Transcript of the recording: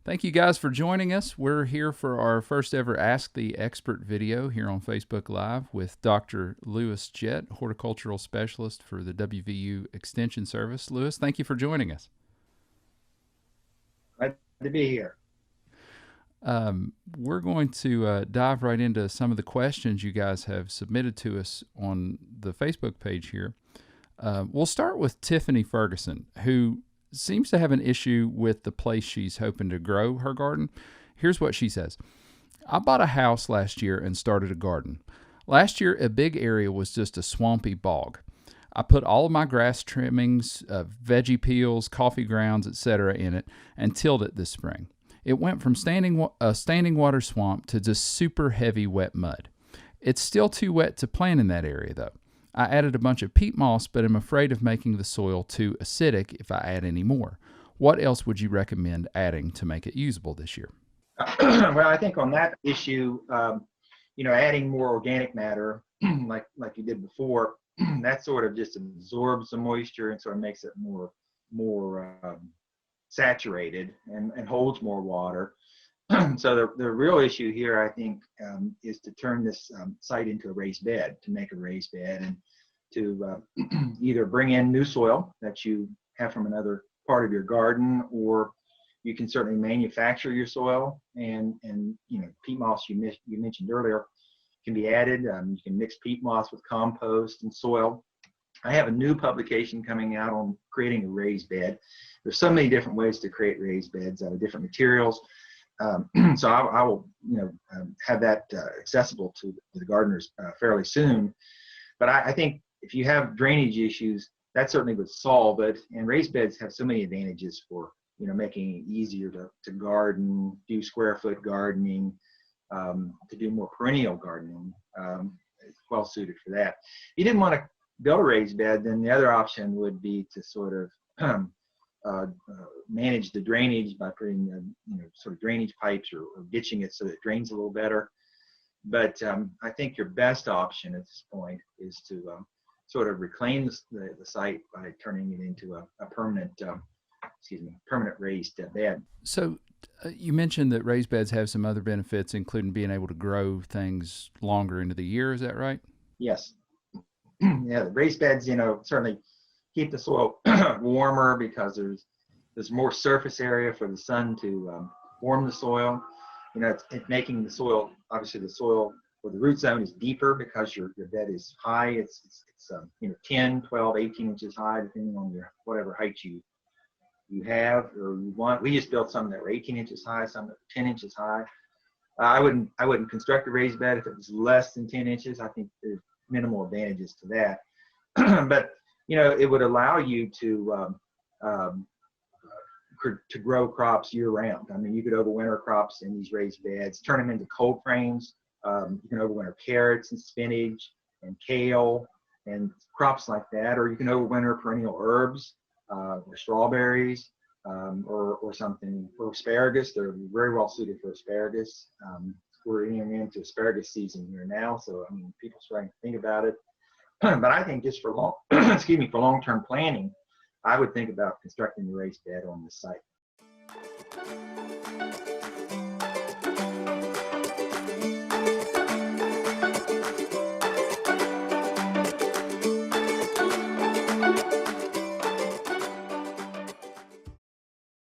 Thank you guys for joining us. We're here for our first ever Ask the Expert video here on Facebook Live with Dr. Lewis Jett, horticultural specialist for the WVU Extension Service. Lewis, thank you for joining us. Glad to be here. We're going to dive right into some of the questions you guys have submitted to us on the Facebook page here. We'll start with Tiffany Ferguson, who seems to have an issue with the place she's hoping to grow her garden. Here's what she says. I bought a house last year and started a garden. Last year, a big area was just a swampy bog. I put all of my grass trimmings, veggie peals, coffee grounds, etc. in it and tilled it this spring. It went from standing water swamp to just super heavy wet mud. It's still too wet to plant in that area though. I added a bunch of peat moss, but I'm afraid of making the soil too acidic if I add any more. What else would you recommend adding to make it usable this year? Well, I think on that issue, adding more organic matter, like you did before, that sort of just absorbs the moisture and sort of makes it more saturated and holds more water. So the real issue here, I think, is to turn this site into a raised bed, to make a raised bed, and to either bring in new soil that you have from another part of your garden, or you can certainly manufacture your soil. And peat moss you mentioned earlier can be added. You can mix peat moss with compost and soil. I have a new publication coming out on creating a raised bed. There's so many different ways to create raised beds out of different materials. So I will, have that accessible to the gardeners fairly soon. But I think if you have drainage issues, that certainly would solve it. And raised beds have so many advantages for, making it easier to garden, do square foot gardening, to do more perennial gardening. It's well suited for that. If you didn't want to build a raised bed, then the other option would be to sort of manage the drainage by putting sort of drainage pipes or ditching it so that it drains a little better. But I think your best option at this point is to sort of reclaim the site by turning it into a permanent raised bed. So you mentioned that raised beds have some other benefits, including being able to grow things longer into the year. Is that right? Yes. Yeah, the raised beds, certainly keep the soil warmer because there's more surface area for the sun to warm the soil. It's making the soil, obviously the soil or the root zone is deeper because your bed is high. It's 10, 12, 18 inches high, depending on your whatever height you have or you want. We just built some that were 18 inches high, some that were 10 inches high. I wouldn't construct a raised bed if it was less than 10 inches. I think there's minimal advantages to that. But it would allow you to grow crops year round. I mean, you could overwinter crops in these raised beds, turn them into cold frames. You can overwinter carrots and spinach and kale and crops like that, or you can overwinter perennial herbs or strawberries or something, or asparagus. They're very well suited for asparagus. We're entering into asparagus season here now, so people are starting to think about it. But I think just for long-term planning, I would think about constructing a raised bed on the site.